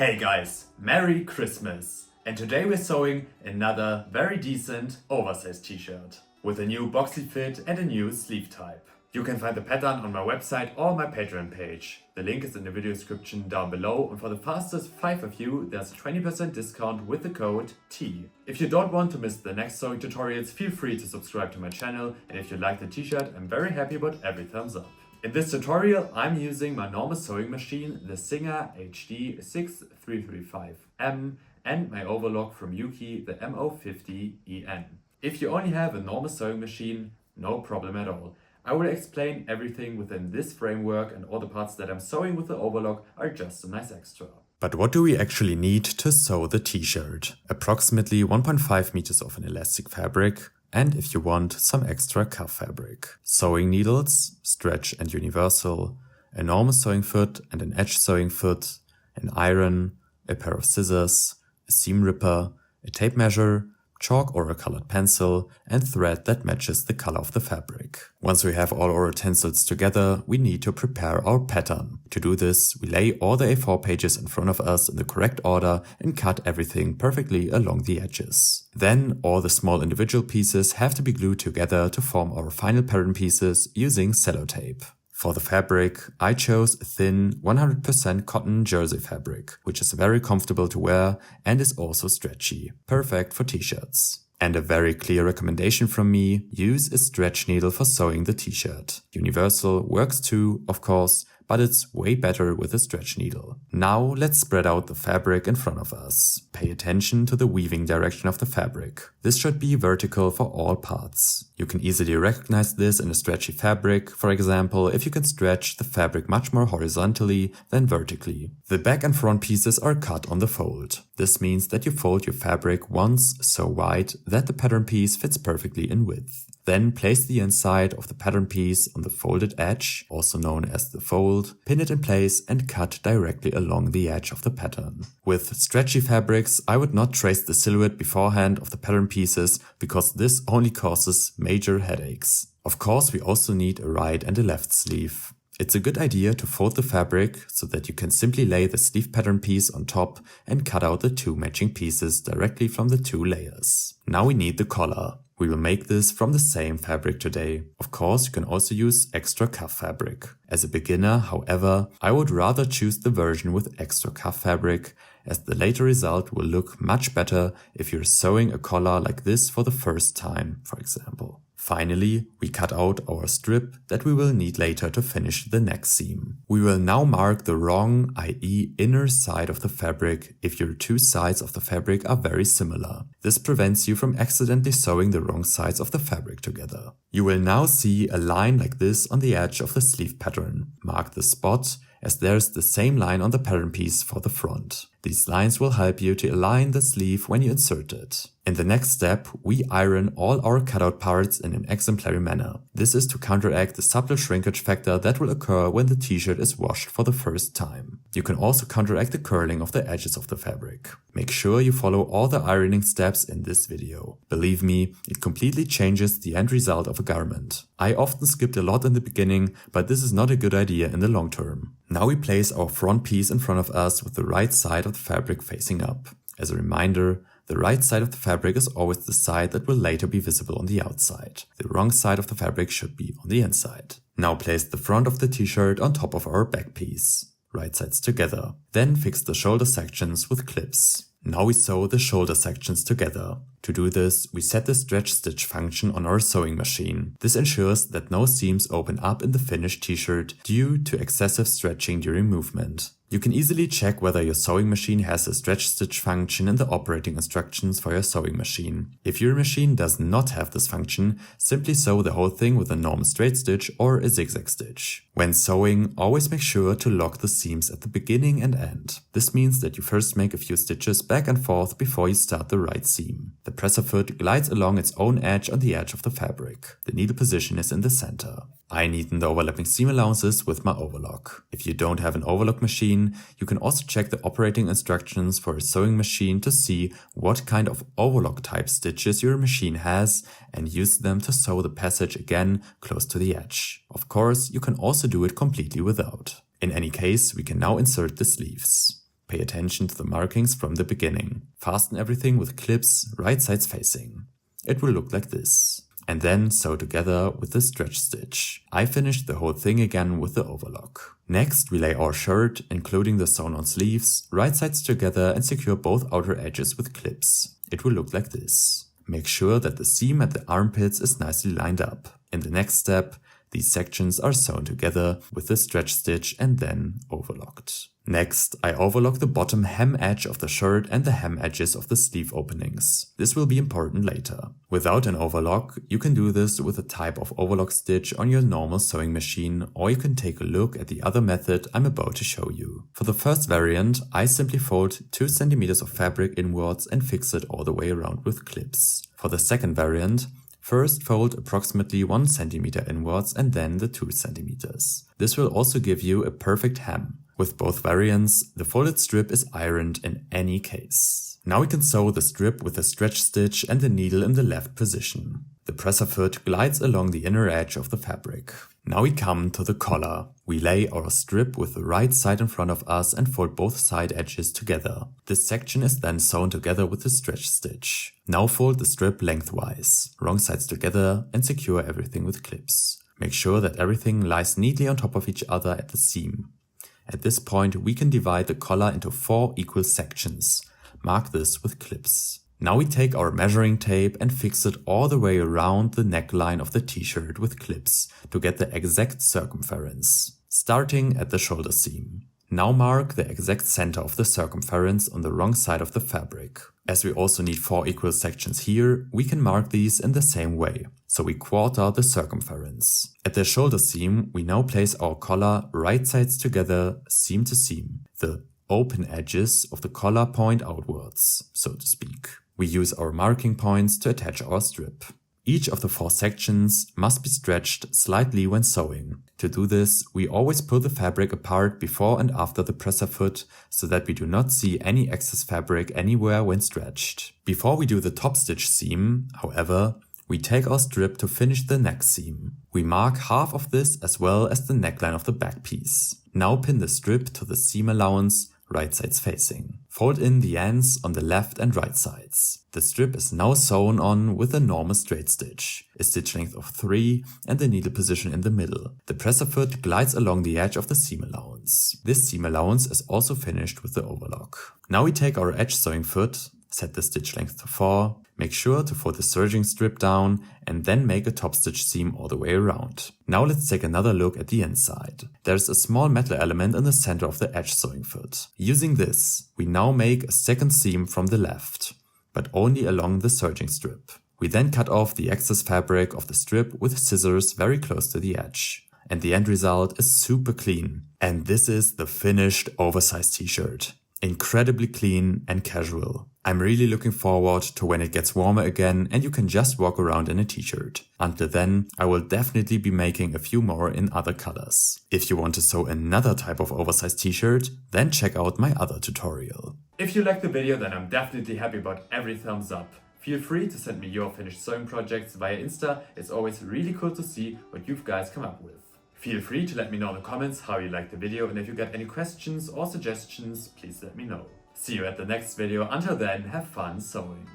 Hey guys, Merry Christmas! And today we're sewing another very decent oversized t-shirt with a new boxy fit and a new sleeve type. You can find the pattern on my website or my Patreon page. The link is in the video description down below, and for the fastest 5 of you there's a 20% discount with the code T. If you don't want to miss the next sewing tutorials, feel free to subscribe to my channel, and if you like the t-shirt, I'm very happy about every thumbs up. In this tutorial, I'm using my normal sewing machine, the Singer HD 6335M, and my Overlock from Yuki, the MO50EN. If you only have a normal sewing machine, no problem at all. I will explain everything within this framework, and all the parts that I'm sewing with the Overlock are just a nice extra. But what do we actually need to sew the t-shirt? Approximately 1.5 meters of an elastic fabric, and if you want, some extra cuff fabric. Sewing needles, stretch and universal, a normal sewing foot and an edge sewing foot, an iron, a pair of scissors, a seam ripper, a tape measure, chalk or a colored pencil, and thread that matches the color of the fabric. Once we have all our utensils together, we need to prepare our pattern. To do this, we lay all the A4 pages in front of us in the correct order and cut everything perfectly along the edges. Then all the small individual pieces have to be glued together to form our final pattern pieces using sellotape. For the fabric, I chose thin 100% cotton jersey fabric, which is very comfortable to wear and is also stretchy, perfect for t-shirts. And a very clear recommendation from me, use a stretch needle for sewing the t-shirt. Universal works too, of course, but it's way better with a stretch needle. Now let's spread out the fabric in front of us. Pay attention to the weaving direction of the fabric. This should be vertical for all parts. You can easily recognize this in a stretchy fabric, for example, if you can stretch the fabric much more horizontally than vertically. The back and front pieces are cut on the fold. This means that you fold your fabric once so wide that the pattern piece fits perfectly in width. Then place the inside of the pattern piece on the folded edge, also known as the fold, pin it in place and cut directly along the edge of the pattern. With stretchy fabrics, I would not trace the silhouette beforehand of the pattern pieces because this only causes major headaches. Of course, we also need a right and a left sleeve. It's a good idea to fold the fabric so that you can simply lay the sleeve pattern piece on top and cut out the two matching pieces directly from the two layers. Now we need the collar. We will make this from the same fabric today. Of course, you can also use extra cuff fabric. As a beginner, however, I would rather choose the version with extra cuff fabric, as the later result will look much better if you're sewing a collar like this for the first time, for example. Finally, we cut out our strip that we will need later to finish the neck seam. We will now mark the wrong, i.e. inner side of the fabric if your two sides of the fabric are very similar. This prevents you from accidentally sewing the wrong sides of the fabric together. You will now see a line like this on the edge of the sleeve pattern. Mark the spot, as there's the same line on the pattern piece for the front. These lines will help you to align the sleeve when you insert it. In the next step, we iron all our cutout parts in an exemplary manner. This is to counteract the subtle shrinkage factor that will occur when the t-shirt is washed for the first time. You can also counteract the curling of the edges of the fabric. Make sure you follow all the ironing steps in this video. Believe me, it completely changes the end result of a garment. I often skipped a lot in the beginning, but this is not a good idea in the long term. Now we place our front piece in front of us with the right side of the fabric facing up. As a reminder, the right side of the fabric is always the side that will later be visible on the outside. The wrong side of the fabric should be on the inside. Now place the front of the t-shirt on top of our back piece. Right sides together. Then fix the shoulder sections with clips. Now we sew the shoulder sections together. To do this, we set the stretch stitch function on our sewing machine. This ensures that no seams open up in the finished t-shirt due to excessive stretching during movement. You can easily check whether your sewing machine has a stretch stitch function in the operating instructions for your sewing machine. If your machine does not have this function, simply sew the whole thing with a normal straight stitch or a zigzag stitch. When sewing, always make sure to lock the seams at the beginning and end. This means that you first make a few stitches back and forth before you start the right seam. The presser foot glides along its own edge on the edge of the fabric. The needle position is in the center. I neaten the overlapping seam allowances with my overlock. If you don't have an overlock machine, you can also check the operating instructions for a sewing machine to see what kind of overlock type stitches your machine has and use them to sew the passage again close to the edge. Of course, you can also do it completely without. In any case, we can now insert the sleeves. Pay attention to the markings from the beginning. Fasten everything with clips right sides facing. It will look like this. And then sew together with the stretch stitch. I finished the whole thing again with the overlock. Next, we lay our shirt, including the sewn on sleeves, right sides together and secure both outer edges with clips. It will look like this. Make sure that the seam at the armpits is nicely lined up. In the next step, these sections are sewn together with the stretch stitch and then overlocked. Next, I overlock the bottom hem edge of the shirt and the hem edges of the sleeve openings. This will be important later. Without an overlock, you can do this with a type of overlock stitch on your normal sewing machine, or you can take a look at the other method I'm about to show you. For the first variant, I simply fold 2 cm of fabric inwards and fix it all the way around with clips. For the second variant, first fold approximately 1 cm inwards and then the 2 cm. This will also give you a perfect hem. With both variants, the folded strip is ironed in any case. Now we can sew the strip with a stretch stitch and the needle in the left position. The presser foot glides along the inner edge of the fabric. Now we come to the collar. We lay our strip with the right side in front of us and fold both side edges together. This section is then sewn together with the stretch stitch. Now fold the strip lengthwise, wrong sides together, and secure everything with clips. Make sure that everything lies neatly on top of each other at the seam. At this point, we can divide the collar into 4 equal sections. Mark this with clips. Now we take our measuring tape and fix it all the way around the neckline of the t-shirt with clips to get the exact circumference, starting at the shoulder seam. Now mark the exact center of the circumference on the wrong side of the fabric. As we also need 4 equal sections here, we can mark these in the same way. So we quarter the circumference. At the shoulder seam, we now place our collar right sides together, seam to seam. The open edges of the collar point outwards, so to speak. We use our marking points to attach our strip. Each of the 4 sections must be stretched slightly when sewing. To do this, we always pull the fabric apart before and after the presser foot so that we do not see any excess fabric anywhere when stretched. Before we do the top stitch seam, however, we take our strip to finish the neck seam. We mark half of this as well as the neckline of the back piece. Now pin the strip to the seam allowance, right sides facing. Fold in the ends on the left and right sides. The strip is now sewn on with a normal straight stitch, a stitch length of 3 and the needle position in the middle. The presser foot glides along the edge of the seam allowance. This seam allowance is also finished with the overlock. Now we take our edge sewing foot, set the stitch length to 4, make sure to fold the serging strip down and then make a top stitch seam all the way around. Now let's take another look at the inside. There's a small metal element in the center of the edge sewing foot. Using this, we now make a second seam from the left, but only along the serging strip. We then cut off the excess fabric of the strip with scissors very close to the edge. And the end result is super clean. And this is the finished oversized t-shirt. Incredibly clean and casual. I'm really looking forward to when it gets warmer again and you can just walk around in a t-shirt. Until then, I will definitely be making a few more in other colors. If you want to sew another type of oversized t-shirt, then check out my other tutorial. If you liked the video, then I'm definitely happy about every thumbs up. Feel free to send me your finished sewing projects via Insta. It's always really cool to see what you guys come up with. Feel free to let me know in the comments how you liked the video, and if you got any questions or suggestions, please let me know. See you at the next video. Until then, have fun sewing.